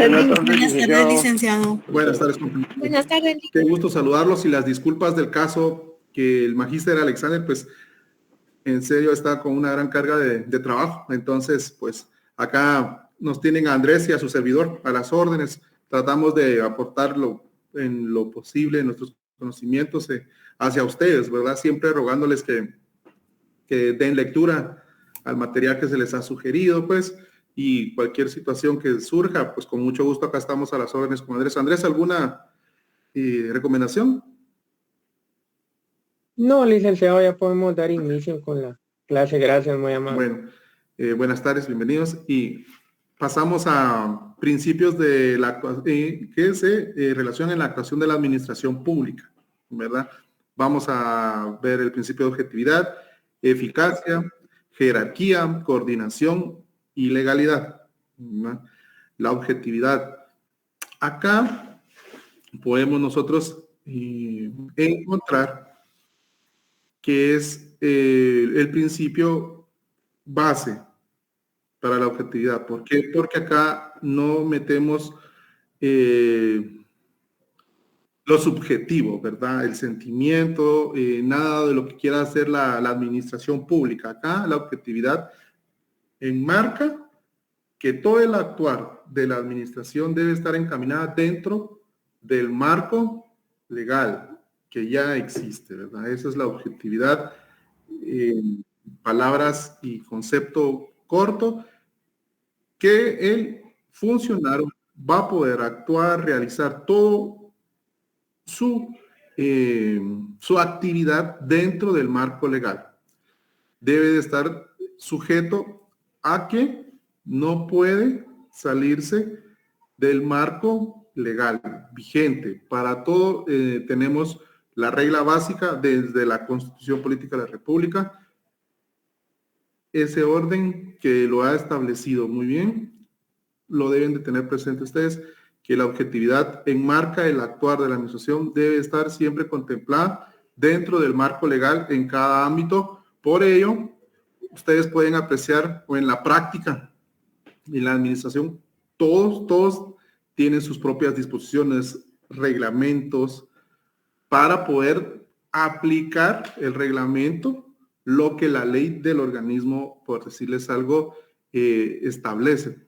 Buenas tardes, Buenas tardes, licenciado. licenciado. Buenas tardes, compañero. Buenas tardes. Qué gusto saludarlos y las disculpas del caso que el magíster Alexander, pues, en serio está con una gran carga de trabajo. Entonces, pues, acá nos tienen a Andrés y a su servidor a las órdenes. Tratamos de aportarlo en lo posible, nuestros conocimientos hacia ustedes, ¿verdad? Siempre rogándoles que den lectura al material que se les ha sugerido, pues, y cualquier situación que surja, pues con mucho gusto acá estamos a las órdenes con Andrés. Andrés, ¿alguna recomendación? No, licenciado, ya podemos dar inicio con la clase. Gracias, muy amable. Bueno, buenas tardes, bienvenidos. Y pasamos a principios de la que se relaciona en la actuación de la administración pública, ¿verdad? Vamos a ver el principio de objetividad, eficacia, jerarquía, coordinación y legalidad, ¿verdad? La objetividad. Acá podemos nosotros encontrar que es el principio base para la objetividad. ¿Por qué? Porque acá no metemos lo subjetivo, ¿verdad? El sentimiento, nada de lo que quiera hacer la administración pública. Acá la objetividad enmarca que todo el actuar de la administración debe estar encaminada dentro del marco legal que ya existe, ¿verdad? Esa es la objetividad, palabras y concepto corto, que el funcionario va a poder actuar, realizar todo su actividad dentro del marco legal. Debe de estar sujeto a que no puede salirse del marco legal vigente. Para todo tenemos la regla básica desde la Constitución Política de la República, ese orden que lo ha establecido muy bien, lo deben de tener presente ustedes, que la objetividad enmarca el actuar de la administración debe estar siempre contemplada dentro del marco legal en cada ámbito. Por ello, ustedes pueden apreciar o en la práctica, en la administración, todos tienen sus propias disposiciones, reglamentos, para poder aplicar el reglamento, lo que la ley del organismo, por decirles algo, establece.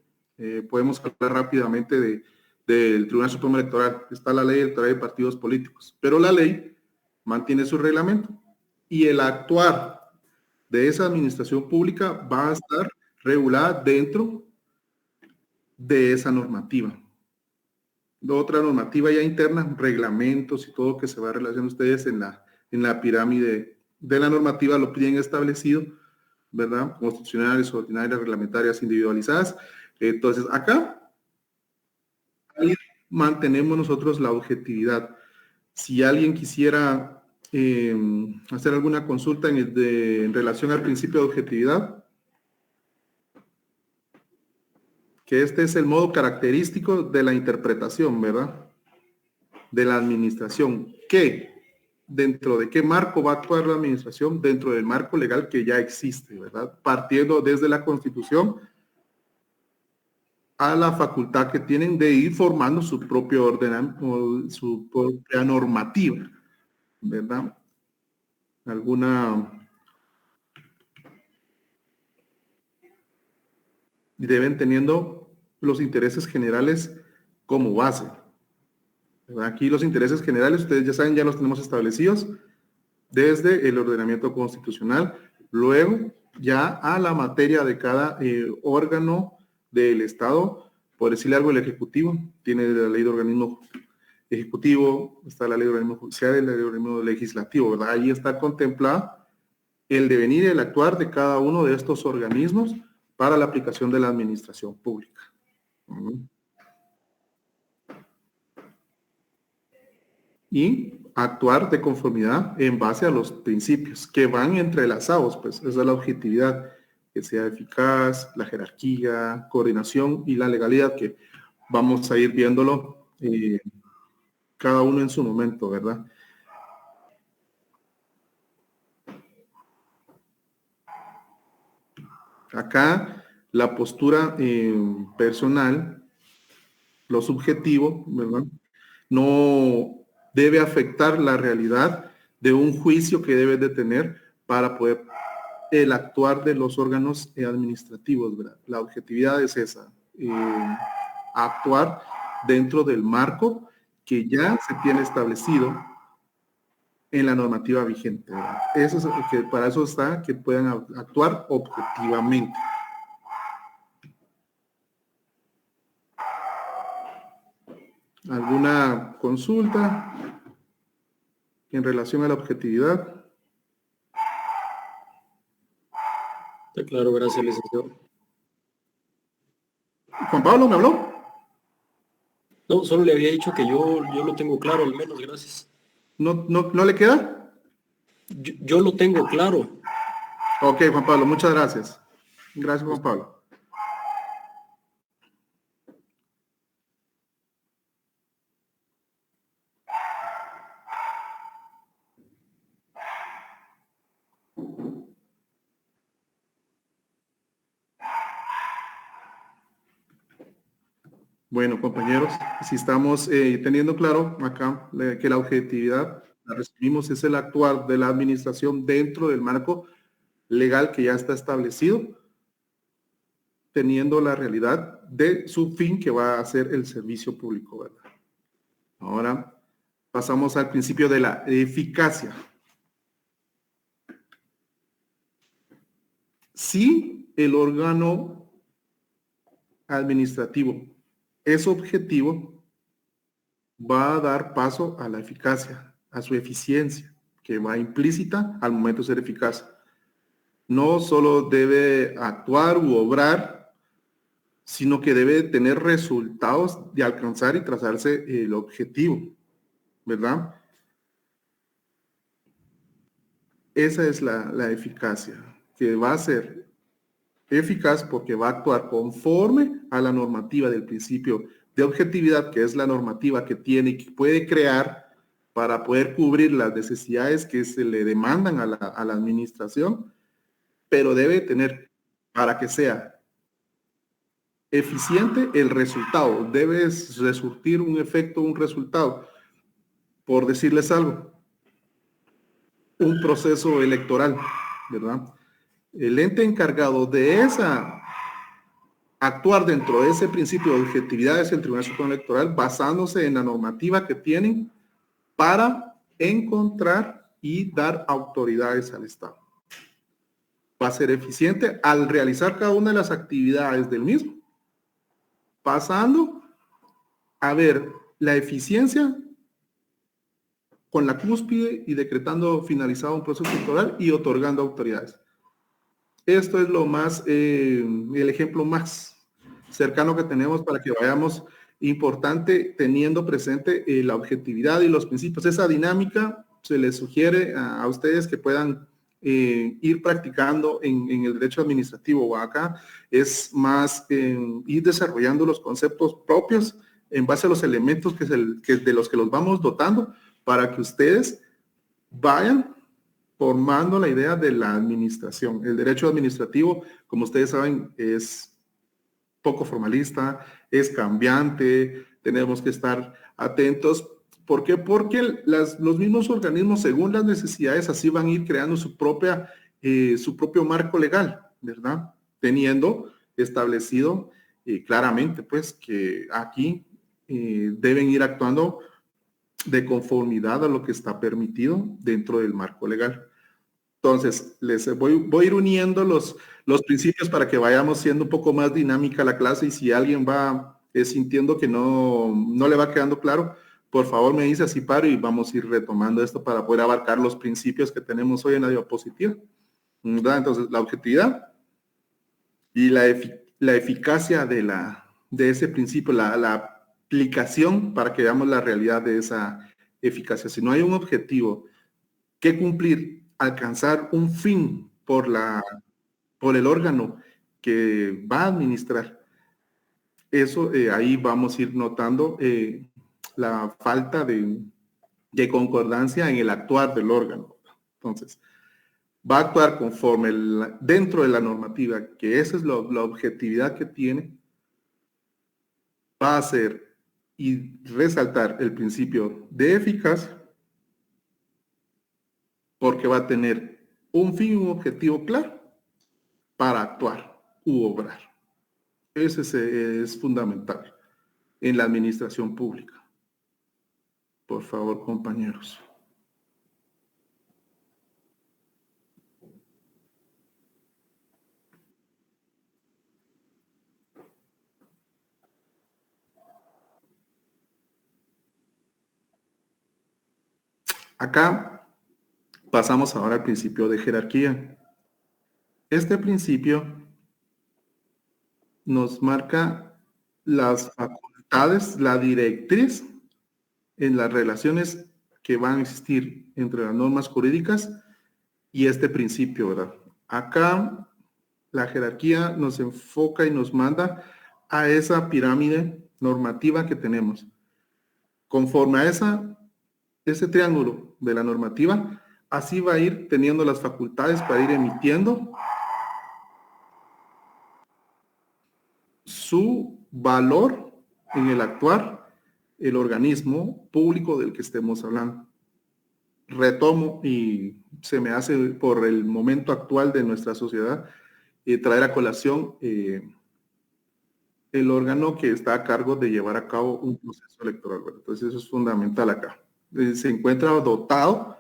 Podemos hablar rápidamente del Tribunal Supremo Electoral. Está la ley electoral de partidos políticos, pero la ley mantiene su reglamento y el actuar de esa administración pública va a estar regulada dentro de esa normativa. Otra normativa ya interna, reglamentos y todo que se va a relacionar ustedes en la pirámide de la normativa lo piden establecido, ¿verdad? Constitucionales, ordinarias, reglamentarias, individualizadas. Entonces, acá ahí mantenemos nosotros la objetividad. Si alguien quisiera hacer alguna consulta en relación al principio de objetividad, que este es el modo característico de la interpretación, ¿verdad? De la administración. ¿Qué? ¿Dentro de qué marco va a actuar la administración? Dentro del marco legal que ya existe, ¿verdad? Partiendo desde la Constitución a la facultad que tienen de ir formando su propio ordenamiento, su propia normativa, ¿verdad? Y deben teniendo los intereses generales como base. ¿Verdad? Aquí los intereses generales, ustedes ya saben, ya los tenemos establecidos desde el ordenamiento constitucional, luego ya a la materia de cada órgano del Estado, por decirle algo, el Ejecutivo, tiene la ley de organismo ejecutivo, está la ley de organismo judicial y la ley de organismo legislativo, ¿verdad? Ahí está contemplada el devenir y el actuar de cada uno de estos organismos para la aplicación de la administración pública. Y actuar de conformidad en base a los principios que van entrelazados, pues esa es la objetividad, que sea eficaz, la jerarquía, coordinación y la legalidad, que vamos a ir viéndolo cada uno en su momento, ¿verdad? Acá la postura personal lo subjetivo, ¿verdad? No debe afectar la realidad de un juicio que debe de tener para poder el actuar de los órganos administrativos, ¿verdad? La objetividad es esa, actuar dentro del marco que ya se tiene establecido en la normativa vigente, ¿verdad? Eso es que para eso está, que puedan actuar objetivamente. ¿Alguna consulta en relación a la objetividad? Está claro, gracias, licenciado. Juan Pablo, ¿me habló? No, solo le había dicho que yo lo tengo claro, al menos, gracias. ¿No le queda? Yo lo tengo claro. Ok, Juan Pablo, muchas gracias. Gracias, Juan Pablo. Bueno, compañeros, si estamos teniendo claro acá que la objetividad, la resumimos, es el actuar de la administración dentro del marco legal que ya está establecido, teniendo la realidad de su fin que va a ser el servicio público, ¿verdad? Ahora pasamos al principio de la eficacia. Si el órgano administrativo es objetivo, va a dar paso a la eficacia, a su eficiencia, que va implícita al momento de ser eficaz. No solo debe actuar u obrar, sino que debe tener resultados de alcanzar y trazarse el objetivo, ¿verdad? Esa es la eficacia, que va a ser eficaz porque va a actuar conforme a la normativa del principio de objetividad, que es la normativa que tiene y que puede crear para poder cubrir las necesidades que se le demandan a la administración, pero debe tener, para que sea eficiente, el resultado. Debe resurtir un efecto, un resultado. Por decirles algo, un proceso electoral, ¿verdad? El ente encargado de actuar dentro de ese principio de objetividad es el Tribunal Supremo Electoral, basándose en la normativa que tienen para encontrar y dar autoridades al Estado. Va a ser eficiente al realizar cada una de las actividades del mismo, pasando a ver la eficiencia con la cúspide y decretando finalizado un proceso electoral y otorgando autoridades. Esto es lo más, el ejemplo más cercano que tenemos para que vayamos importante teniendo presente la objetividad y los principios. Esa dinámica se les sugiere a ustedes que puedan ir practicando en el derecho administrativo. Acá es más ir desarrollando los conceptos propios en base a los elementos de los que los vamos dotando para que ustedes vayan formando la idea de la administración. El derecho administrativo, como ustedes saben, es poco formalista, es cambiante, tenemos que estar atentos. ¿Por qué? Porque los mismos organismos, según las necesidades, así van a ir creando su propio marco legal, ¿verdad? Teniendo establecido claramente, pues, que aquí deben ir actuando de conformidad a lo que está permitido dentro del marco legal. Entonces, les voy a ir uniendo los principios para que vayamos siendo un poco más dinámica la clase, y si alguien va sintiendo que no le va quedando claro, por favor me dice, así paro y vamos a ir retomando esto para poder abarcar los principios que tenemos hoy en la diapositiva, ¿verdad? Entonces, la objetividad y la eficacia de ese principio, la aplicación para que veamos la realidad de esa eficacia. Si no hay un objetivo que cumplir, alcanzar un fin por el órgano que va a administrar, eso ahí vamos a ir notando la falta de concordancia en el actuar del órgano. Entonces, va a actuar conforme dentro de la normativa, que esa es la objetividad que tiene, va a ser y resaltar el principio de eficaz, porque va a tener un fin y un objetivo claro para actuar u obrar. Ese es fundamental en la administración pública. Por favor, compañeros. Acá pasamos ahora al principio de jerarquía. Este principio nos marca las facultades, la directriz en las relaciones que van a existir entre las normas jurídicas y este principio, ¿verdad? Acá la jerarquía nos enfoca y nos manda a esa pirámide normativa que tenemos. Conforme a ese triángulo de la normativa, así va a ir teniendo las facultades para ir emitiendo su valor en el actuar el organismo público del que estemos hablando. Retomo y se me hace por el momento actual de nuestra sociedad traer a colación el órgano que está a cargo de llevar a cabo un proceso electoral. Entonces eso es fundamental acá. Se encuentra dotado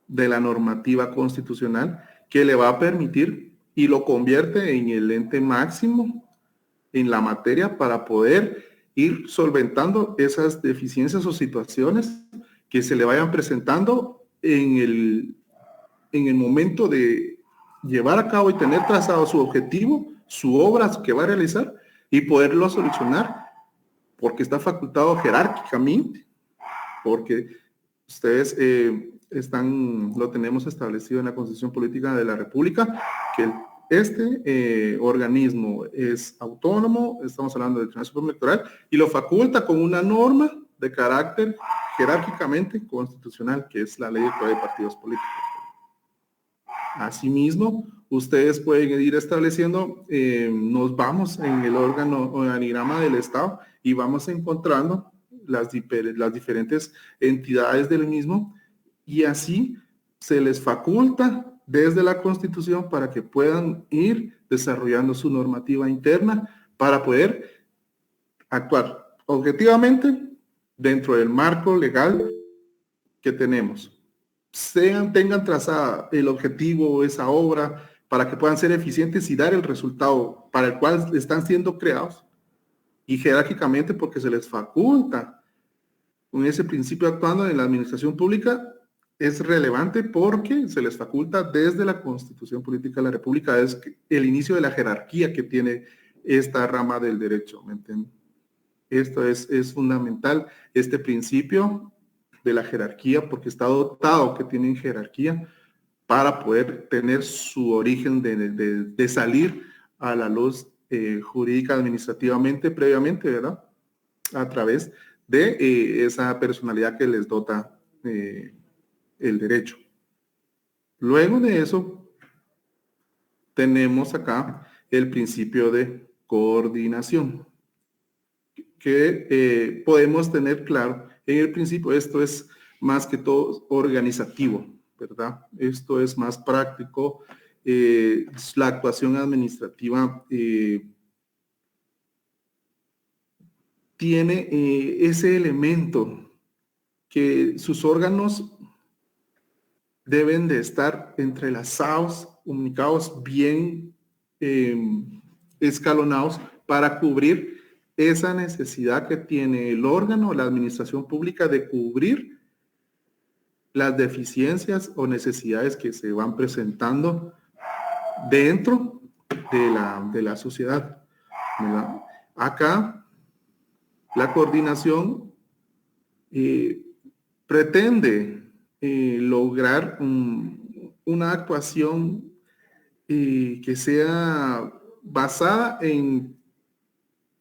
de la normativa constitucional que le va a permitir y lo convierte en el ente máximo en la materia para poder ir solventando esas deficiencias o situaciones que se le vayan presentando en el momento de llevar a cabo y tener trazado su objetivo, su obra que va a realizar y poderlo solucionar, porque está facultado jerárquicamente, porque ustedes lo tenemos establecido en la Constitución Política de la República, que este organismo es autónomo, estamos hablando del Tribunal Supremo Electoral, y lo faculta con una norma de carácter jerárquicamente constitucional, que es la Ley de Partidos Políticos. Asimismo, ustedes pueden ir estableciendo, nos vamos en el órgano o organigrama del Estado y vamos encontrando las diferentes entidades del mismo, y así se les faculta desde la Constitución para que puedan ir desarrollando su normativa interna para poder actuar objetivamente dentro del marco legal que tenemos. Tengan trazada el objetivo, esa obra, para que puedan ser eficientes y dar el resultado para el cual están siendo creados, y jerárquicamente porque se les faculta con ese principio actuando en la administración pública. Es relevante porque se les faculta desde la Constitución Política de la República, es el inicio de la jerarquía que tiene esta rama del derecho, ¿me entienden? Esto es fundamental, este principio de la jerarquía, porque está dotado que tienen jerarquía para poder tener su origen de salir a la luz jurídica administrativamente previamente, ¿verdad? A través de esa personalidad que les dota el derecho. Luego de eso, tenemos acá el principio de coordinación, que podemos tener claro. En el principio, esto es más que todo organizativo, ¿verdad? Esto es más práctico. La actuación administrativa tiene ese elemento que sus órganos deben de estar entrelazados, comunicados, bien escalonados para cubrir esa necesidad que tiene el órgano, la administración pública, de cubrir las deficiencias o necesidades que se van presentando dentro de la sociedad, ¿verdad? Acá la coordinación pretende lograr una actuación que sea basada en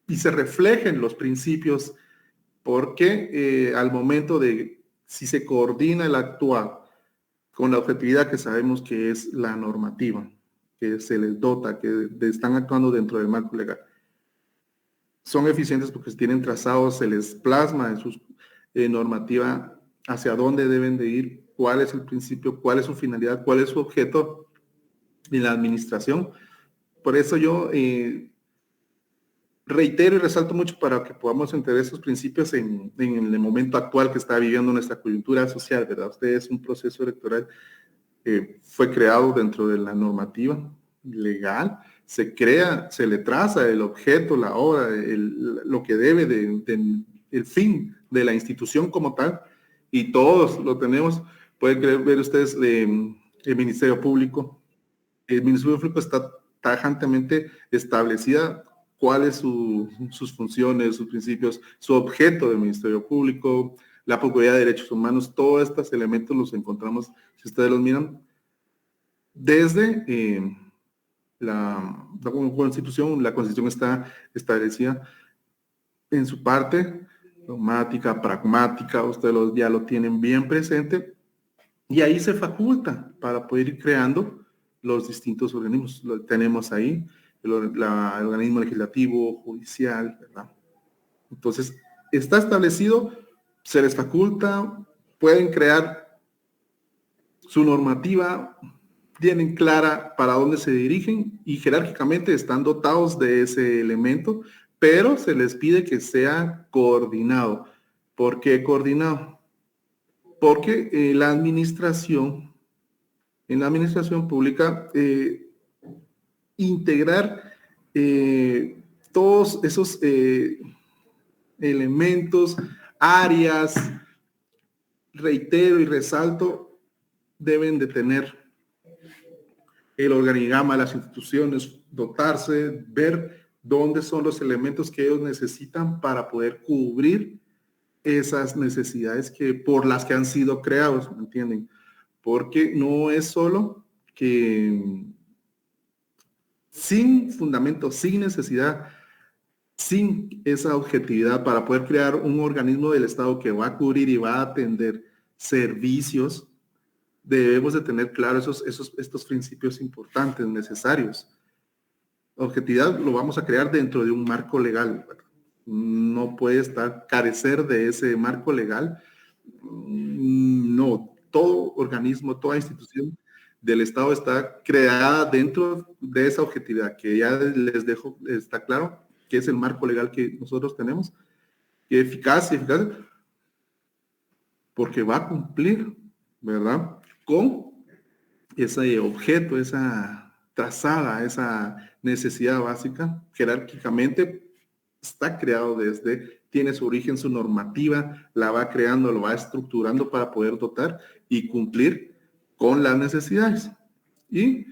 y se reflejen los principios, porque al momento de si se coordina el actuar con la objetividad que sabemos que es la normativa, que se les dota, que están actuando dentro del marco legal, son eficientes porque tienen trazados, se les plasma en su normativa hacia dónde deben de ir, cuál es el principio, cuál es su finalidad, cuál es su objeto en la administración. Por eso yo reitero y resalto mucho para que podamos entender esos principios en el momento actual que está viviendo nuestra coyuntura social, ¿verdad? Usted es un proceso electoral que fue creado dentro de la normativa legal, se crea, se le traza el objeto, la obra, lo que debe el fin de la institución como tal, y todos lo tenemos. Pueden ver ustedes el Ministerio Público. El Ministerio Público está tajantemente establecida cuáles sus funciones, sus principios, su objeto del Ministerio Público, la Procuraduría de Derechos Humanos, todos estos elementos los encontramos, si ustedes los miran, desde la Constitución. La Constitución está establecida en su parte dogmática, pragmática, ustedes ya lo tienen bien presente, y ahí se faculta para poder ir creando los distintos organismos. Lo tenemos ahí, el organismo legislativo, judicial, ¿verdad? Entonces, está establecido, se les faculta, pueden crear su normativa, tienen clara para dónde se dirigen y jerárquicamente están dotados de ese elemento, pero se les pide que sea coordinado. ¿Por qué coordinado? Porque en la administración pública, integrar todos esos elementos, áreas, reitero y resalto, deben de tener el organigrama de las instituciones, dotarse, ver dónde son los elementos que ellos necesitan para poder cubrir esas necesidades por las que han sido creados, ¿me entienden? Porque no es solo que sin fundamento, sin necesidad, sin esa objetividad para poder crear un organismo del Estado que va a cubrir y va a atender servicios, debemos de tener claros estos principios importantes, necesarios. La objetividad lo vamos a crear dentro de un marco legal. No puede carecer de ese marco legal. No, todo organismo, toda institución del Estado está creada dentro de esa objetividad, que ya les dejo, está claro, que es el marco legal que nosotros tenemos, que es eficaz, porque va a cumplir, ¿verdad?, con ese objeto, esa trazada, esa necesidad básica, jerárquicamente está creado tiene su origen, su normativa, la va creando, lo va estructurando para poder dotar y cumplir con las necesidades. Y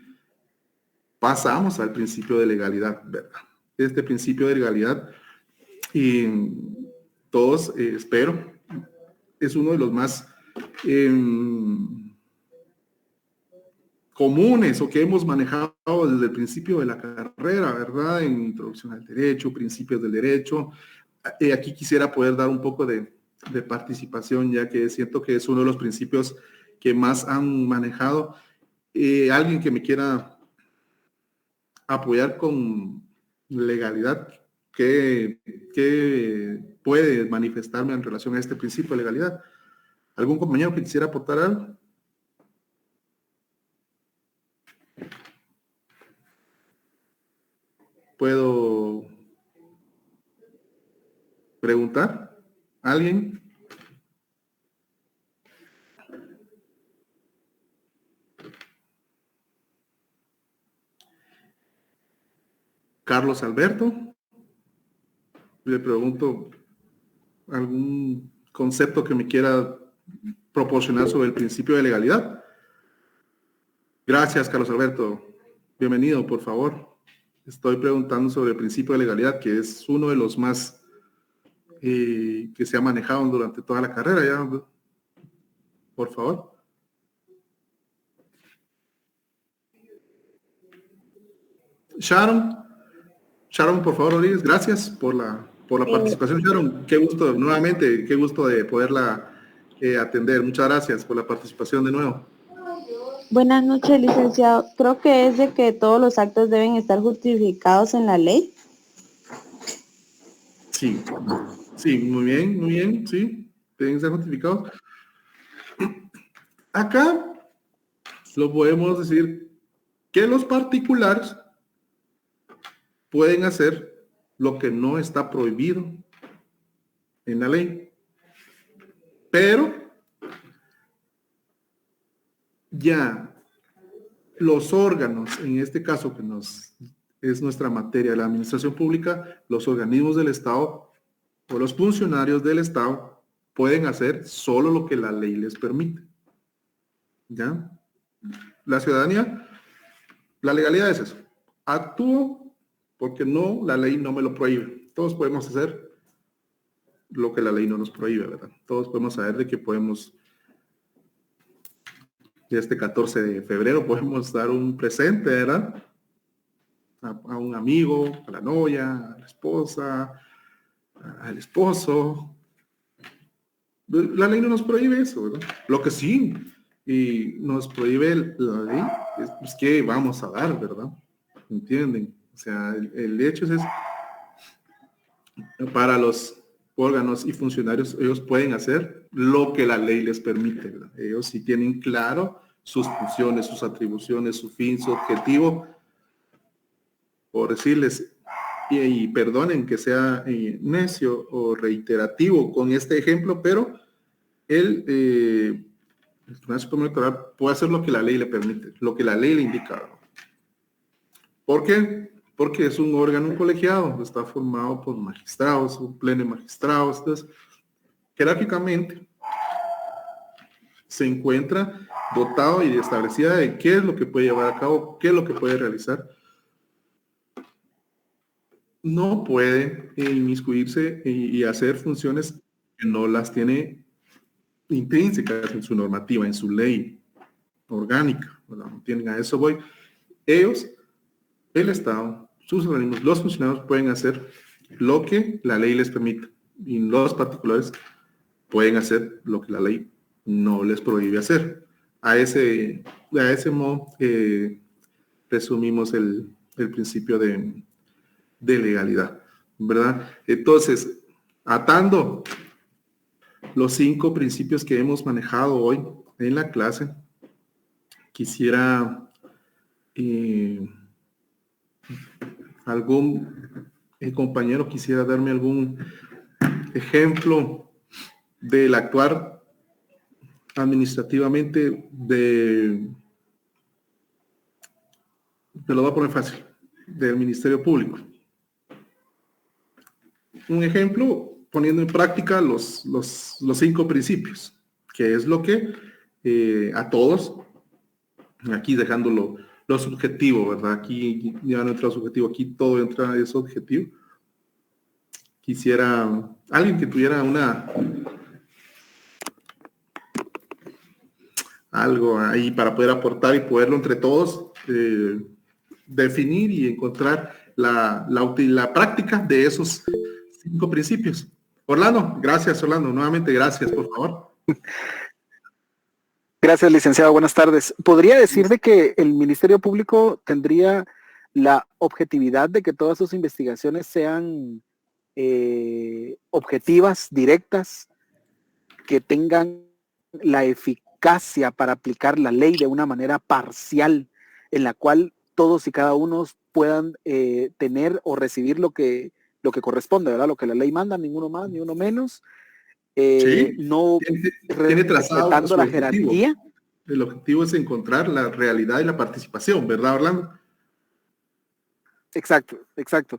pasamos al principio de legalidad, ¿verdad? Este principio de legalidad, y todos, espero, es uno de los más comunes o que hemos manejado desde el principio de la carrera, ¿verdad? En introducción al derecho, principios del derecho. Aquí quisiera poder dar un poco de participación, ya que siento que es uno de los principios que más han manejado. Alguien que me quiera apoyar con legalidad, ¿qué puede manifestarme en relación a este principio de legalidad? ¿Algún compañero que quisiera aportar algo? ¿Puedo preguntar? ¿Alguien? Carlos Alberto. Le pregunto algún concepto que me quiera proporcionar sobre el principio de legalidad. Gracias, Carlos Alberto. Bienvenido, por favor. Estoy preguntando sobre el principio de legalidad, que es uno de los más que se ha manejado durante toda la carrera. Ya, por favor. Sharon, por favor, Rodríguez, gracias por la participación. Sharon, qué gusto, nuevamente, qué gusto de poderla atender. Muchas gracias por la participación de nuevo. Buenas noches, licenciado. Creo que es de que todos los actos deben estar justificados en la ley. Sí, sí, muy bien, sí, deben ser notificados. Acá lo podemos decir que los particulares pueden hacer lo que no está prohibido en la ley, pero ya los órganos, en este caso que es nuestra materia, la administración pública, los organismos del Estado o los funcionarios del Estado pueden hacer solo lo que la ley les permite. ¿Ya? La ciudadanía, la legalidad es eso. Actúo porque no, la ley no me lo prohíbe. Todos podemos hacer lo que la ley no nos prohíbe, ¿verdad? Todos podemos saber de que podemos, este 14 de febrero, podemos dar un presente, ¿verdad? A un amigo, a la novia, a la esposa, al esposo. La ley no nos prohíbe eso, ¿verdad? Lo que sí nos prohíbe la ley es que vamos a dar, ¿verdad? ¿Entienden? O sea, el hecho es para los órganos y funcionarios, ellos pueden hacer lo que la ley les permite, ¿verdad? Ellos sí tienen claro sus funciones, sus atribuciones, su fin, su objetivo. Por decirles, y perdonen que sea necio o reiterativo con este ejemplo, pero el Tribunal Supremo Electoral puede hacer lo que la ley le permite, lo que la ley le indica. ¿Por qué? Porque es un órgano colegiado, está formado por magistrados, un pleno de magistrados. Entonces, jerárquicamente se encuentra dotado y establecida de qué es lo que puede llevar a cabo, qué es lo que puede realizar. No puede inmiscuirse y hacer funciones que no las tiene intrínsecas en su normativa, en su ley orgánica. ¿No tienen? A eso voy. Ellos, el Estado, sus organismos, los funcionarios pueden hacer lo que la ley les permite, y los particulares pueden hacer lo que la ley no les prohíbe hacer. A ese modo resumimos el principio de legalidad, ¿verdad? Entonces, atando los 5 principios que hemos manejado hoy en la clase, quisiera algún compañero quisiera darme algún ejemplo del actuar administrativamente te lo voy a poner fácil, del Ministerio Público. Un ejemplo, poniendo en práctica los 5 principios, que es lo que a todos, aquí dejándolo lo subjetivo, ¿verdad? Aquí ya no entra lo subjetivo, aquí todo entra en eso objetivo. Quisiera alguien que tuviera algo ahí para poder aportar y poderlo entre todos definir y encontrar la práctica de esos 5 principios. Orlando, gracias, Orlando. Nuevamente, gracias, por favor. Gracias, licenciado. Buenas tardes. ¿Podría decir de que el Ministerio Público tendría la objetividad de que todas sus investigaciones sean objetivas, directas, que tengan la eficacia para aplicar la ley de una manera parcial, en la cual todos y cada uno puedan tener o recibir lo que corresponde, ¿verdad? Lo que la ley manda, ninguno más, ni uno menos. Sí, no tiene trazado respetando la jerarquía. El objetivo es encontrar la realidad y la participación, ¿verdad, Orlando? Exacto.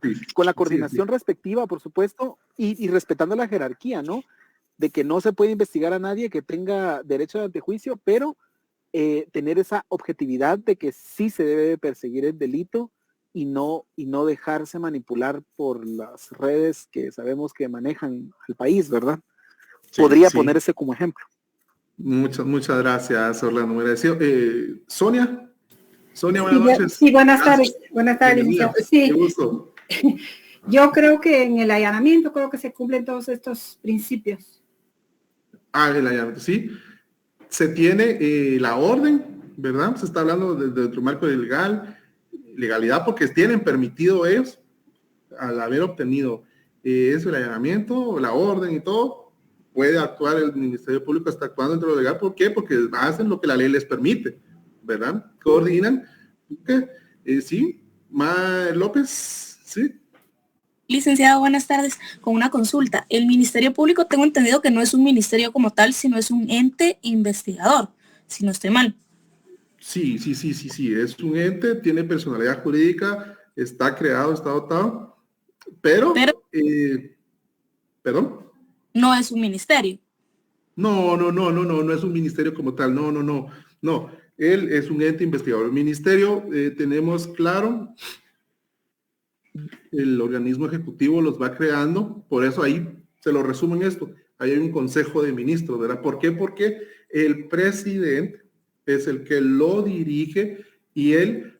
Sí, con la coordinación respectiva, por supuesto, y respetando la jerarquía, ¿no? De que no se puede investigar a nadie que tenga derecho de antejuicio, pero tener esa objetividad de que sí se debe perseguir el delito y no dejarse manipular por las redes que sabemos que manejan al país, ¿verdad? Podría ponerse como ejemplo. Muchas gracias, Orlando. Me agradecido. Sonia, buenas noches. Sí, buenas tardes. Buenas tardes, licenciado. Sí. Qué gusto. Yo creo que en el allanamiento se cumplen todos estos principios. El allanamiento, sí. Se tiene la orden, ¿verdad? Se está hablando dentro del marco legalidad, porque tienen permitido ellos, al haber obtenido eso, el allanamiento, la orden y todo, puede actuar el Ministerio Público, está actuando dentro de lo legal. ¿Por qué? Porque hacen lo que la ley les permite, ¿verdad? Coordinan. Sí, López, sí. Licenciado, buenas tardes. Con una consulta. El Ministerio Público, tengo entendido que no es un ministerio como tal, sino es un ente investigador, si no estoy mal. Sí, es un ente, tiene personalidad jurídica, está creado, está dotado, pero ¿perdón? No es un ministerio. No es un ministerio como tal, no. Él es un ente investigador. El ministerio, tenemos claro, el organismo ejecutivo los va creando, por eso ahí se lo resumo en esto, ahí hay un consejo de ministros, ¿verdad? ¿Por qué? Porque el presidente es el que lo dirige y él,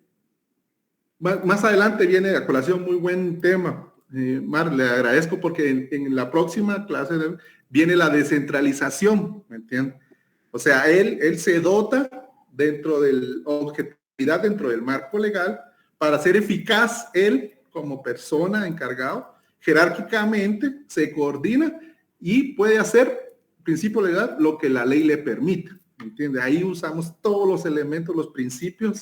más adelante viene a colación, muy buen tema, Mar, le agradezco porque en la próxima clase viene la descentralización, ¿me entiendes? O sea, él se dota dentro del objetividad, dentro del marco legal, para ser eficaz él como persona encargado, jerárquicamente se coordina y puede hacer, principio legal, lo que la ley le permita, ¿me entiende? Ahí usamos todos los elementos, los principios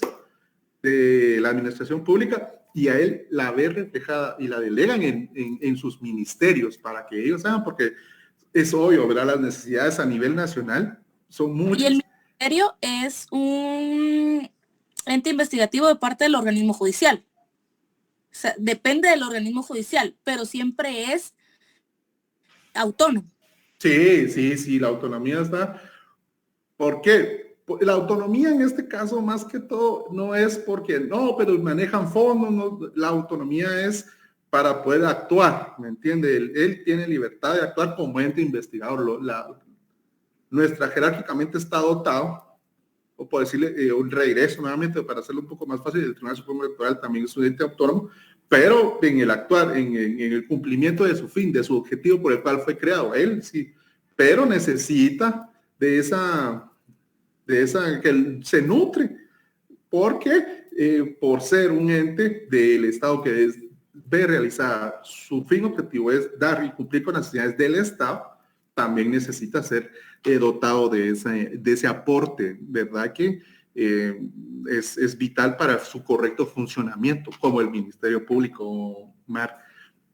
de la administración pública y a él la ve reflejada y la delegan en sus ministerios para que ellos hagan, porque es obvio, ¿verdad? Las necesidades a nivel nacional son muchas. Y el ministerio es un ente investigativo de parte del organismo judicial. O sea, depende del organismo judicial, pero siempre es autónomo. Sí, la autonomía está. ¿Por qué? La autonomía en este caso, más que todo, no es porque, no, pero manejan fondos, no, la autonomía es para poder actuar, ¿me entiende? Él tiene libertad de actuar como ente investigador. Nuestra jerárquicamente está dotado, o por decirle un regreso nuevamente, para hacerlo un poco más fácil, el Tribunal Supremo Electoral también es un ente autónomo, pero en el actuar, en el cumplimiento de su fin, de su objetivo por el cual fue creado, él sí, pero necesita de esa que se nutre, porque por ser un ente del Estado que ve realizada su fin objetivo es dar y cumplir con las necesidades del Estado, también necesita ser dotado de ese aporte, ¿verdad? Que es vital para su correcto funcionamiento, como el Ministerio Público, Mar.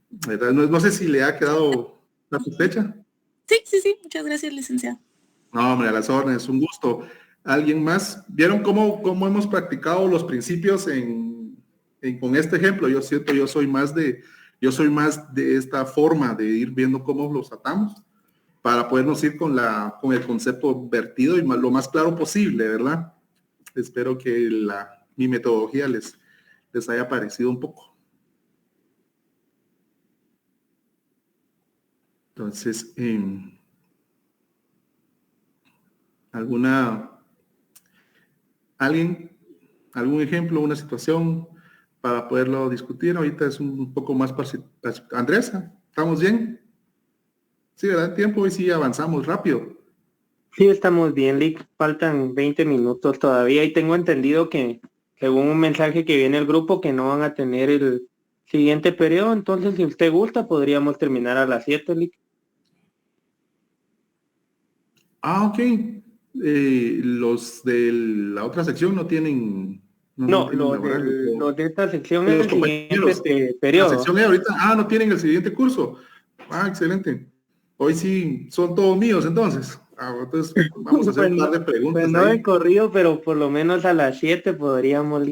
¿Verdad? No sé si le ha quedado satisfecha. Sí, muchas gracias, licenciado. No, hombre, a las órdenes, un gusto. ¿Alguien más? ¿Vieron cómo hemos practicado los principios con este ejemplo? Yo siento, yo soy más de esta forma de ir viendo cómo los atamos para podernos ir con el concepto vertido y lo más claro posible, ¿verdad? Espero que mi metodología les haya parecido un poco. Entonces, algún ejemplo, una situación para poderlo discutir? Ahorita es un poco más Andrés, ¿estamos bien? Sí, ¿verdad? Tiempo y sí avanzamos rápido. Sí, estamos bien, Lick. Faltan 20 minutos todavía y tengo entendido que según un mensaje que viene el grupo que no van a tener el siguiente periodo, entonces si usted gusta podríamos terminar a las 7, Lick. Ok. Los de la otra sección no tienen... No, los de esta sección es el siguiente periodo. La sección ahorita, no tienen el siguiente curso. Excelente. Hoy sí son todos míos, entonces. Entonces vamos a hacer un par de preguntas. Pues no de corrido, pero por lo menos a las 7 podríamos.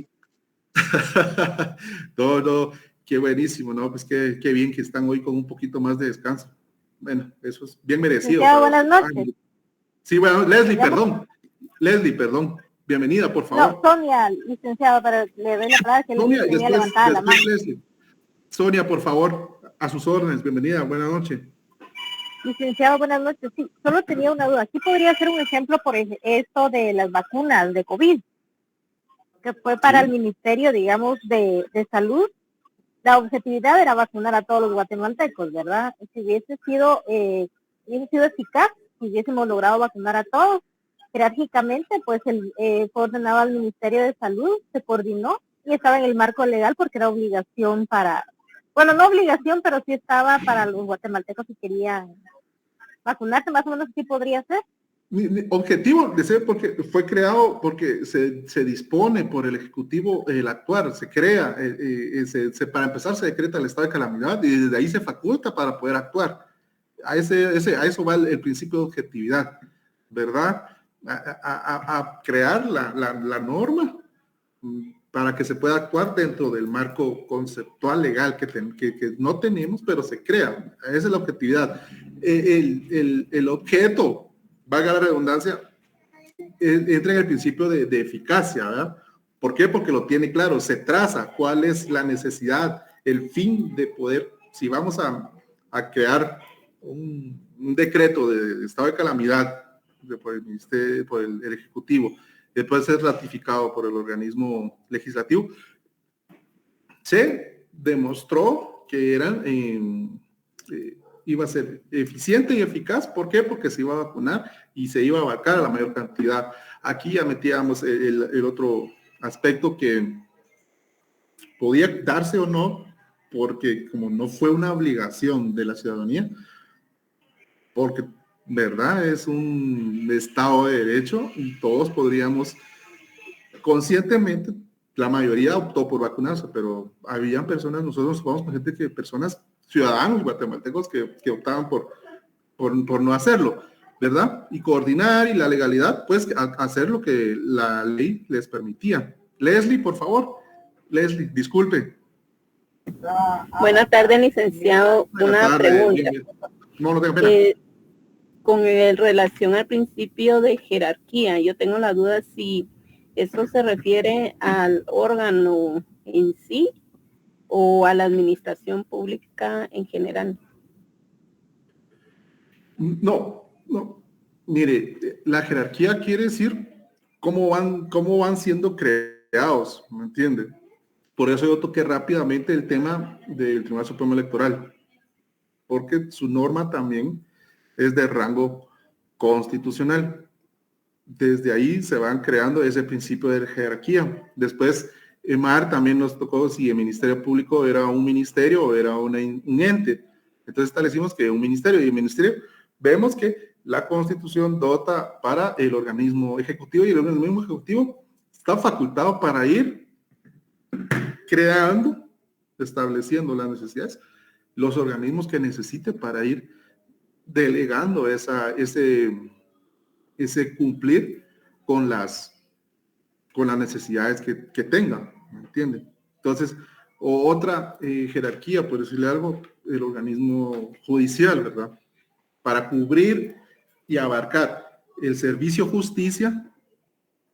No, qué buenísimo, ¿no? Pues qué bien que están hoy con un poquito más de descanso. Bueno, eso es bien merecido. Buenas noches. Sí, bueno, Leslie, perdón. Bienvenida, por favor. No, Sonia, licenciado, pero le doy la palabra que Sonia, tenía levantada la mano. Leslie. Sonia, por favor, a sus órdenes. Bienvenida, buenas noches. Licenciado, buenas noches. Sí, solo tenía una duda. Aquí podría ser un ejemplo por esto de las vacunas de COVID, que fue para el Ministerio, digamos, de Salud. La objetividad era vacunar a todos los guatemaltecos, ¿verdad? Si hubiese sido eficaz, si hubiésemos logrado vacunar a todos, jerárquicamente, pues fue ordenado al Ministerio de Salud, se coordinó y estaba en el marco legal porque era obligación para bueno, no obligación, pero sí estaba para los guatemaltecos que querían vacunarse, más o menos sí podría ser. Mi objetivo de ser, porque fue creado, porque se dispone por el Ejecutivo el actuar, se crea, para empezar se decreta el estado de calamidad y desde ahí se faculta para poder actuar. A eso va el principio de objetividad, ¿verdad? A crear la norma para que se pueda actuar dentro del marco conceptual legal que no tenemos, pero se crea. Esa es la objetividad. El objeto, valga la redundancia, entra en el principio de eficacia, ¿verdad? ¿Por qué? Porque lo tiene claro, se traza cuál es la necesidad, el fin de poder, si vamos a crear un decreto de estado de calamidad por el Ministerio, por el Ejecutivo, después de ser ratificado por el organismo legislativo, se demostró que iba a ser eficiente y eficaz. ¿Por qué? Porque se iba a vacunar y se iba a abarcar a la mayor cantidad. Aquí ya metíamos el otro aspecto que podía darse o no, porque como no fue una obligación de la ciudadanía, porque, ¿verdad? Es un Estado de Derecho y todos podríamos, conscientemente, la mayoría optó por vacunarse, pero habían personas, nosotros nos con gente personas, ciudadanos guatemaltecos que optaban por no hacerlo, ¿verdad? Y coordinar y la legalidad, pues hacer lo que la ley les permitía. Leslie, por favor. Leslie, disculpe. Buenas tardes, licenciado. Una pregunta. No tengo pena. Con relación al principio de jerarquía, yo tengo la duda si eso se refiere al órgano en sí o a la administración pública en general. No. Mire, la jerarquía quiere decir cómo van siendo creados, ¿me entiende? Por eso yo toqué rápidamente el tema del Tribunal Supremo Electoral, porque su norma también es de rango constitucional. Desde ahí se van creando ese principio de jerarquía. Después, EMAR también nos tocó si el Ministerio Público era un ministerio o era un ente. Entonces establecimos que un ministerio, y el ministerio, vemos que la Constitución dota para el organismo ejecutivo, y el organismo ejecutivo está facultado para ir creando, estableciendo las necesidades, los organismos que necesite para ir delegando ese cumplir con las necesidades que tengan, ¿me entienden? Entonces, otra jerarquía, por decirle algo, el organismo judicial, ¿verdad? Para cubrir y abarcar el servicio justicia,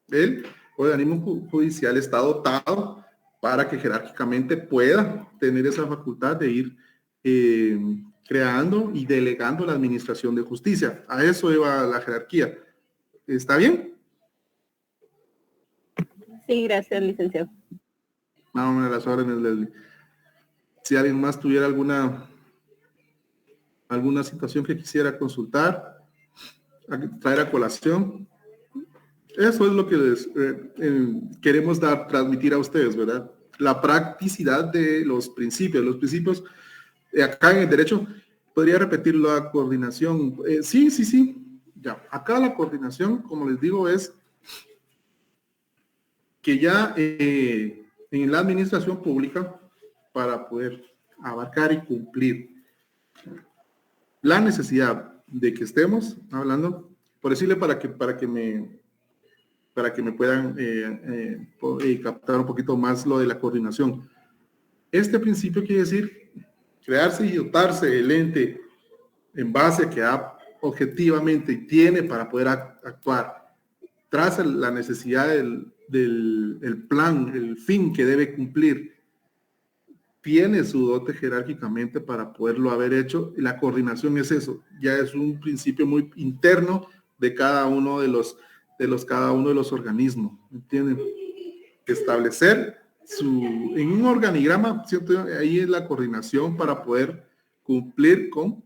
el organismo judicial está dotado para que jerárquicamente pueda tener esa facultad de ir creando y delegando la administración de justicia. A eso iba la jerarquía. ¿Está bien? Sí, gracias, licenciado. Vamos a las órdenes, Leslie. Si alguien más tuviera alguna situación que quisiera consultar, traer a colación, eso es lo que les queremos transmitir a ustedes, ¿verdad? La practicidad de los principios. Los principios, acá en el derecho, podría repetir la coordinación. Sí. Ya, acá la coordinación, como les digo, es que ya en la administración pública, para poder abarcar y cumplir la necesidad de que estemos hablando, por decirle para que me puedan captar un poquito más lo de la coordinación. Este principio quiere decir crearse y dotarse el ente en base a que objetivamente tiene para poder actuar, traza la necesidad del plan, el fin que debe cumplir, tiene su dote jerárquicamente para poderlo haber hecho. La coordinación es eso, ya es un principio muy interno de cada uno de los organismos, ¿entienden? Establecer en un organigrama, ¿cierto? Ahí es la coordinación para poder cumplir con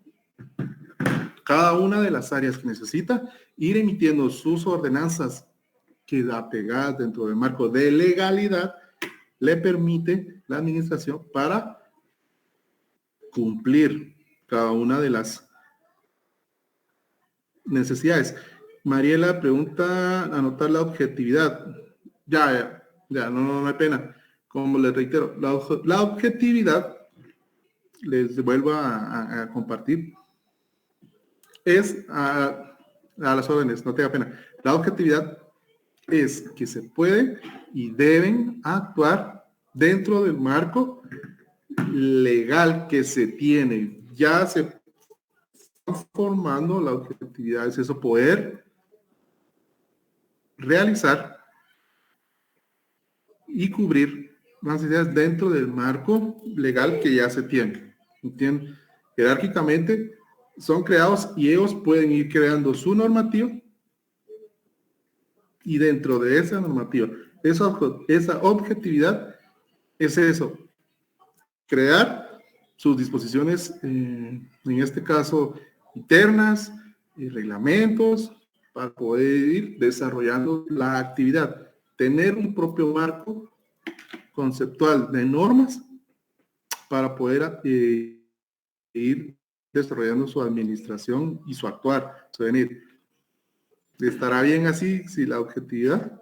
cada una de las áreas que necesita, ir emitiendo sus ordenanzas que apegadas dentro del marco de legalidad le permite la administración para cumplir cada una de las necesidades. Mariela pregunta, anotar la objetividad. Ya, no hay pena. Como les reitero, la objetividad, les vuelvo a compartir, es a las órdenes, no tenga pena. La objetividad es que se puede y deben actuar dentro del marco legal que se tiene. Ya se está formando la objetividad, es eso, poder realizar y cubrir las necesidades dentro del marco legal que ya se tiene. ¿Entienden? Jerárquicamente son creados y ellos pueden ir creando su normativa y dentro de esa normativa, esa objetividad es eso, crear sus disposiciones, en este caso internas, y reglamentos, para poder ir desarrollando la actividad, tener un propio marco conceptual de normas para poder ir desarrollando su administración y su actuar, su venir. ¿Estará bien así si la objetividad?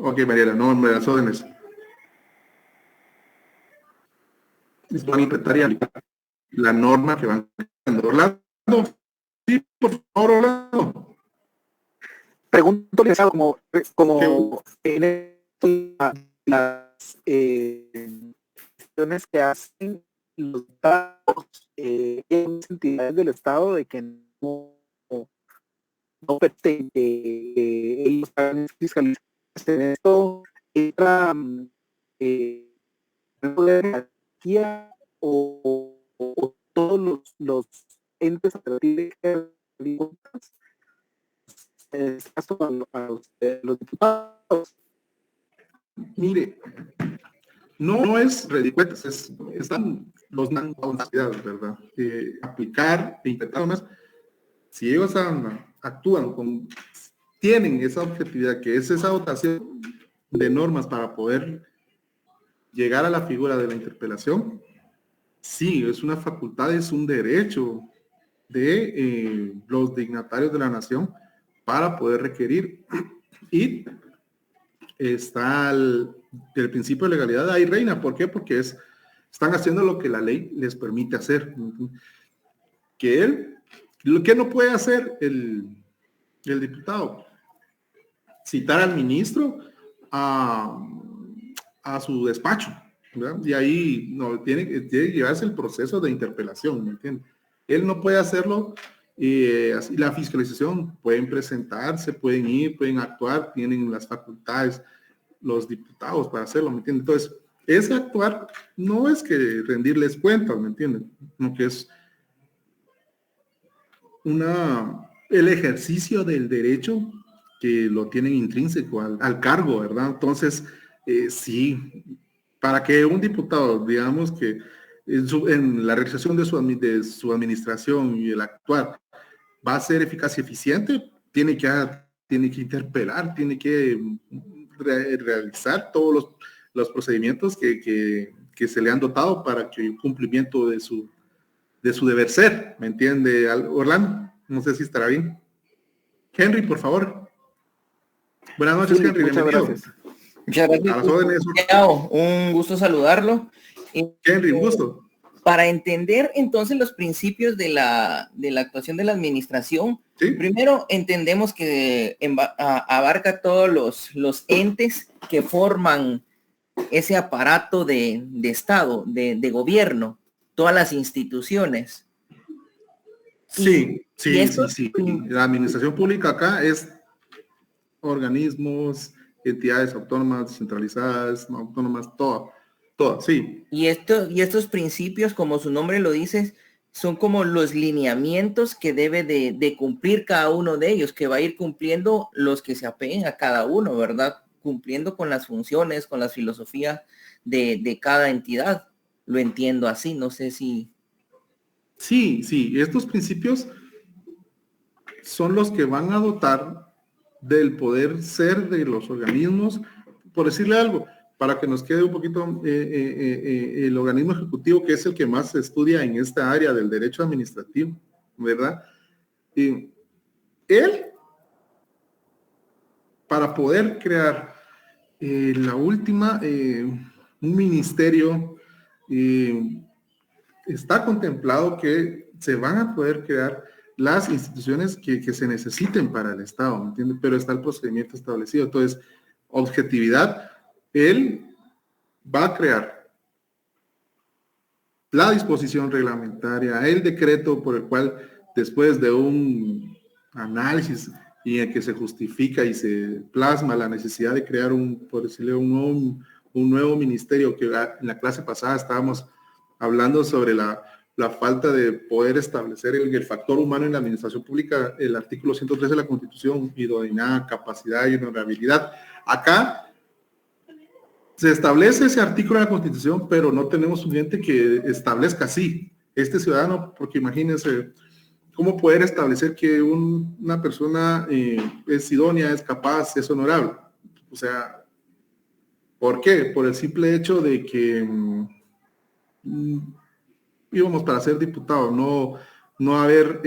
Ok, Mariela, no me las órdenes. Van a intentar y aplicar la norma que van creando. Orlando, sí, por favor, Orlando. Pregunto, como en las cuestiones que hacen los estados, entidades del estado de que no pertenecen, que ellos hagan fiscalización en esto, entra jerarquía o todos los entes operativos a los diputados. Mire, no es ridículo, están los capacidades, ¿verdad? Aplicar e intentar más. Si ellos actúan tienen esa objetividad, que es esa dotación de normas para poder llegar a la figura de la interpelación, sí, es una facultad, es un derecho de los dignatarios de la nación para poder requerir. Y está el principio de legalidad ahí reina. ¿Por qué? Porque están haciendo lo que la ley les permite hacer. Lo que no puede hacer el diputado, citar al ministro a su despacho, ¿verdad? Y ahí no tiene que llevarse el proceso de interpelación, ¿me entiende? Él no puede hacerlo. Así la fiscalización, pueden presentarse, pueden ir, pueden actuar, tienen las facultades los diputados para hacerlo, ¿me entienden? Entonces, ese actuar no es que rendirles cuentas, ¿me entienden? No, que es el ejercicio del derecho que lo tienen intrínseco al cargo, ¿verdad? Entonces, sí, para que un diputado, digamos que en la realización de su administración y el actuar va a ser eficaz y eficiente, tiene que interpelar, tiene que realizar todos los procedimientos que se le han dotado para que el cumplimiento de su deber ser, ¿me entiende, Orlando? No sé si estará bien. Henry, por favor. Buenas noches, Sí, Henry. muchas Bienvenido. gracias. Muchas gracias. A las órdenes. Un gusto saludarlo. Henry, un gusto. Para entender entonces los principios de la actuación de la administración, ¿sí? Primero entendemos que abarca todos los entes que forman ese aparato de Estado, de gobierno, todas las instituciones. Sí. La administración pública acá es organismos, entidades autónomas, descentralizadas, no autónomas, todo, sí. Y estos principios, como su nombre lo dice, son como los lineamientos que debe de cumplir cada uno de ellos, que va a ir cumpliendo los que se apeguen a cada uno, ¿verdad? Cumpliendo con las funciones, con las filosofías de cada entidad. Lo entiendo así, no sé si Sí, estos principios son los que van a dotar del poder ser de los organismos, por decirle algo, para que nos quede un poquito el organismo ejecutivo, que es el que más se estudia en esta área del derecho administrativo, ¿verdad? Él, para poder crear un ministerio, está contemplado que se van a poder crear las instituciones que se necesiten para el Estado, ¿me entiendes? Pero está el procedimiento establecido. Entonces, objetividad, él va a crear la disposición reglamentaria, el decreto por el cual, después de un análisis y en el que se justifica y se plasma la necesidad de crear un nuevo ministerio, que en la clase pasada estábamos hablando sobre la falta de poder establecer el factor humano en la administración pública, el artículo 113 de la Constitución, idoneidad, capacidad y honorabilidad. Acá se establece ese artículo en la Constitución, pero no tenemos un ente que establezca así. Este ciudadano, porque imagínense, ¿cómo poder establecer que una persona es idónea, es capaz, es honorable? O sea, ¿por qué? Por el simple hecho de que íbamos para ser diputado, no haber,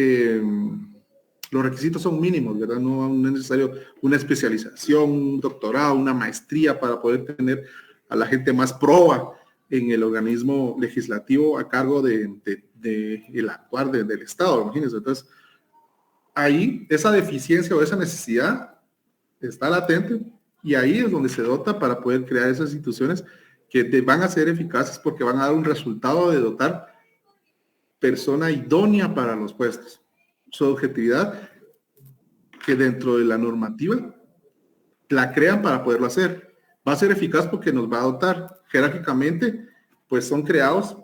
los requisitos son mínimos, ¿verdad? No es necesario una especialización, un doctorado, una maestría para poder tener a la gente más proba en el organismo legislativo a cargo de el actuar del Estado, imagínense. Entonces, ahí esa deficiencia o esa necesidad está latente y ahí es donde se dota para poder crear esas instituciones que van a ser eficaces porque van a dar un resultado de dotar persona idónea para los puestos. Su objetividad, que dentro de la normativa la crean para poderlo hacer. Va a ser eficaz porque nos va a dotar jerárquicamente, pues son creados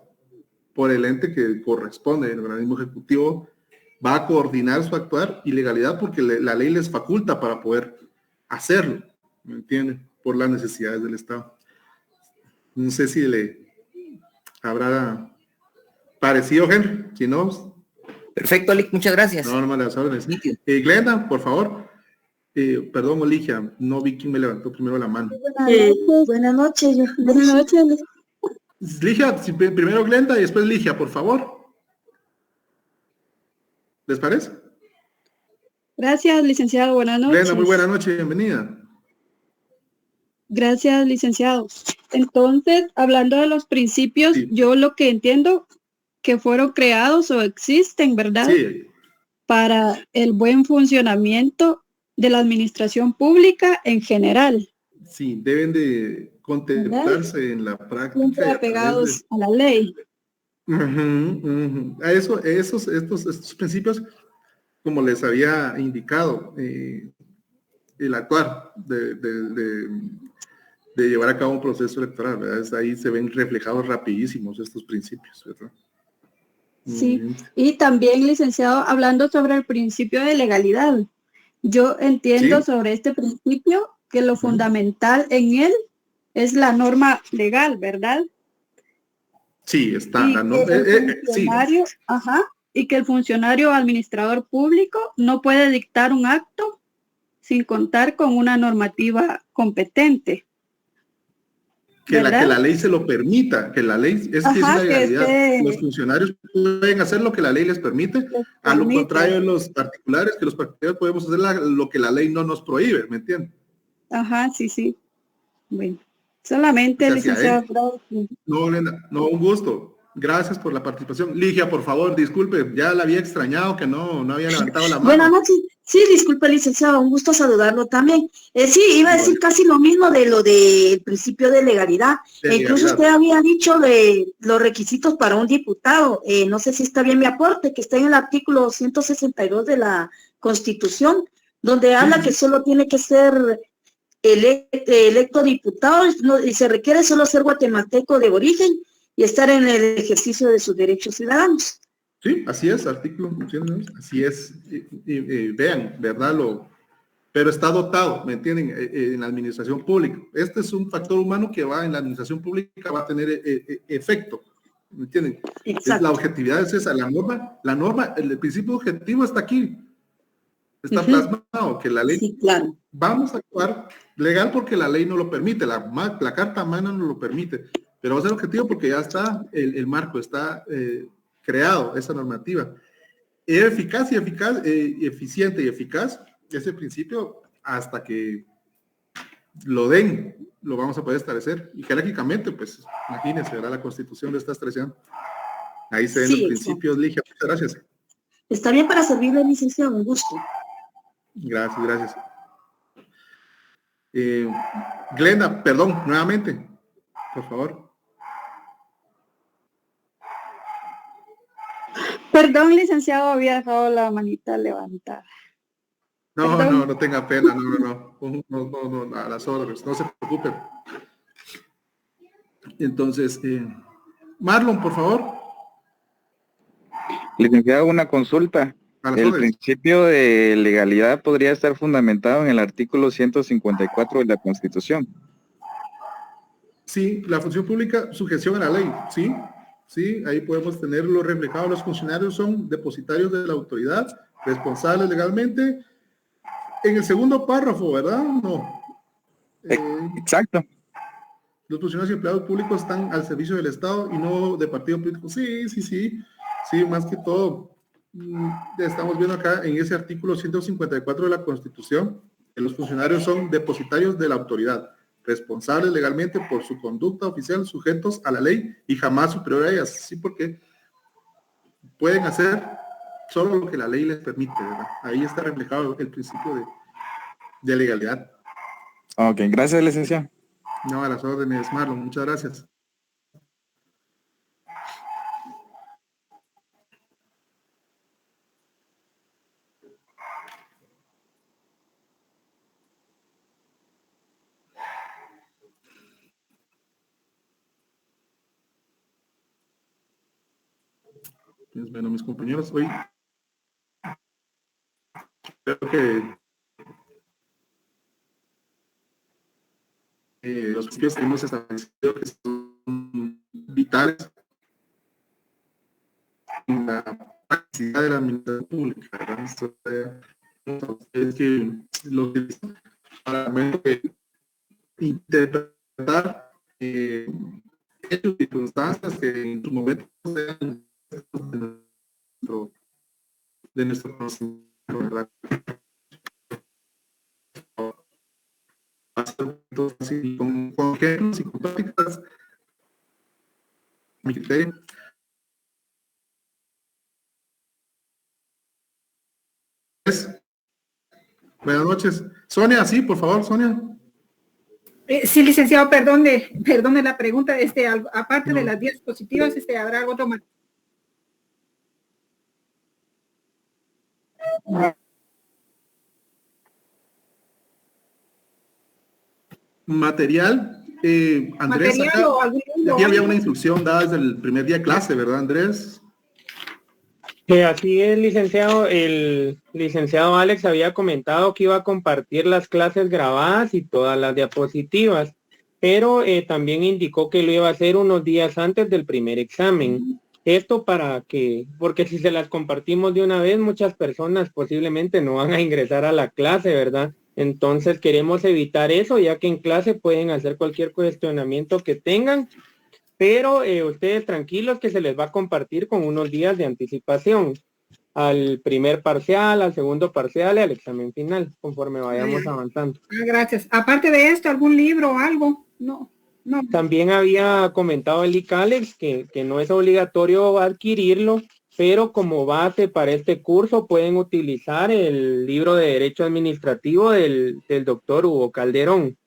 por el ente que corresponde, el organismo ejecutivo va a coordinar su actuar y legalidad porque la ley les faculta para poder hacerlo, ¿me entienden? Por las necesidades del Estado. No sé si le habrá parecido, Henry, si no... Perfecto, Lick, muchas gracias. No, las órdenes. Glenda, por favor. Perdón, Ligia, no vi quién me levantó primero la mano. Buenas noches. Buenas noches. Ligia, primero Glenda y después Ligia, por favor. ¿Les parece? Gracias, licenciado. Buenas noches. Glenda, muy buena noche, bienvenida. Gracias, licenciado. Entonces, hablando de los principios, sí. Yo lo que entiendo que fueron creados o existen, ¿verdad? Sí. Para el buen funcionamiento de la administración pública en general. Sí, deben de contemplarse, ¿verdad?, en la práctica. Siempre apegados a la ley. A estos principios, como les había indicado, el actuar de llevar a cabo un proceso electoral, ¿verdad? Ahí se ven reflejados rapidísimos estos principios, ¿verdad? Sí, y también, licenciado, hablando sobre el principio de legalidad, yo entiendo, ¿sí?, sobre este principio que lo fundamental en él es la norma legal, ¿verdad? Sí, está. Y que el funcionario administrador público no puede dictar un acto sin contar con una normativa competente. Que la ley se lo permita, que la ley es la legalidad. Los funcionarios pueden hacer lo que la ley les permite, a lo contrario de los particulares, que los particulares podemos hacer lo que la ley no nos prohíbe, ¿me entiendes? Ajá, sí. Bueno, solamente, licenciado. No, Lena, no, un gusto. Gracias por la participación. Ligia, por favor, disculpe, ya la había extrañado que no había levantado la mano. Buenas noches. Sí, disculpe, licenciado, un gusto saludarlo también. Sí, iba a decir casi lo mismo de lo del principio de legalidad. Incluso usted había dicho de los requisitos para un diputado. No sé si está bien mi aporte, que está en el artículo 162 de la Constitución, donde habla que solo tiene que ser electo diputado y se requiere solo ser guatemalteco de origen y estar en el ejercicio de sus derechos ciudadanos. Sí, así es, artículo, así es. Vean, ¿verdad? Pero está dotado, ¿me entienden? En la administración pública. Este es un factor humano que va en la administración pública, va a tener efecto ¿Me entienden? Exacto. La objetividad es esa, la norma, el principio objetivo está aquí. Está plasmado que la ley, sí, claro. Vamos a actuar legal porque la ley no lo permite, la carta magna no lo permite, pero va a ser objetivo porque ya está el marco, está creado esa normativa. Eficaz y eficiente y eficaz, ese principio, hasta que lo den, lo vamos a poder establecer. Y jerárquicamente, pues, imagínense, ¿verdad? La Constitución lo está estableciendo. Ahí se ven los principios, Ligia. Muchas gracias. Está bien para servirle, licenciado, un gusto. Gracias. Glenda, perdón, nuevamente, por favor. Perdón, licenciado, había dejado la manita levantada. No tenga pena, no, a las órdenes, no se preocupen. Entonces, Marlon, por favor. Licenciado, una consulta. El principio de legalidad podría estar fundamentado en el artículo 154 de la Constitución. Sí, la función pública, sujeción a la ley, sí, ahí podemos tenerlo reflejado. Los funcionarios son depositarios de la autoridad, responsables legalmente. En el segundo párrafo, ¿verdad? No. Exacto. Los funcionarios y empleados públicos están al servicio del Estado y no de partido político. Sí, más que todo. Estamos viendo acá en ese artículo 154 de la Constitución que los funcionarios son depositarios de la autoridad, responsables legalmente por su conducta oficial, sujetos a la ley y jamás superior a ellas. Sí, porque pueden hacer solo lo que la ley les permite, ¿verdad? Ahí está reflejado el principio de legalidad. Ok, gracias, licenciado. No, a las órdenes, Marlon, muchas gracias. Bueno, mis compañeros, hoy creo que los principios que hemos establecido que son vitales en la practicidad de la administración pública, ¿verdad? Es que los para interpretar hechos y circunstancias que en su momento sean de nuestro conocimiento, ¿verdad? Así, con ejemplos y con prácticas, mi criterio. Buenas noches. Sonia, sí, por favor, Sonia. Sí, licenciado, perdone la pregunta, aparte de las 10 dispositivas, ¿habrá algo otro más? Material, Andrés, ¿Material acá, o algún libro? aquí había una instrucción dada desde el primer día de clase, ¿verdad, Andrés? Así es, licenciado. El licenciado Alex había comentado que iba a compartir las clases grabadas y todas las diapositivas, pero también indicó que lo iba a hacer unos días antes del primer examen. Esto porque si se las compartimos de una vez, muchas personas posiblemente no van a ingresar a la clase, ¿verdad? Entonces queremos evitar eso, ya que en clase pueden hacer cualquier cuestionamiento que tengan, pero ustedes tranquilos que se les va a compartir con unos días de anticipación al primer parcial, al segundo parcial y al examen final, conforme vayamos avanzando. Gracias. Aparte de esto, ¿algún libro o algo? No. También había comentado el Alex que no es obligatorio adquirirlo, pero como base para este curso pueden utilizar el libro de Derecho Administrativo del doctor Hugo Calderón.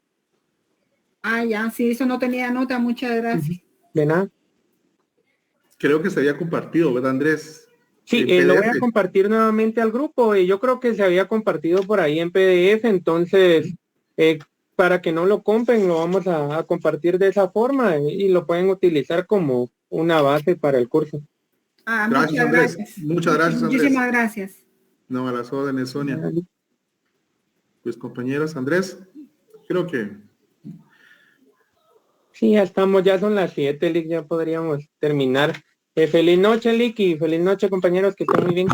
Ya, sí, eso no tenía nota, muchas gracias. De nada. Creo que se había compartido, ¿verdad, Andrés? Sí, lo voy a compartir nuevamente al grupo. Yo creo que se había compartido por ahí en PDF, entonces para que no lo compren, lo vamos a compartir de esa forma y lo pueden utilizar como una base para el curso. Gracias, Andrés. Muchas gracias, Andrés. Muchísimas gracias. No, a las órdenes, Sonia. Pues, compañeros, Andrés, creo que Sí, ya estamos, ya son las 7, Lick, ya podríamos terminar. Feliz noche, Lick, y feliz noche, compañeros, que estén muy bien.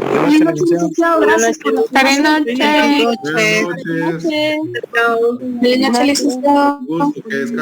Buenas noches, licenciado. Gracias por la Buenas noches. Buenas noches. Buenas noches, licenciado. Gusto, que descansen.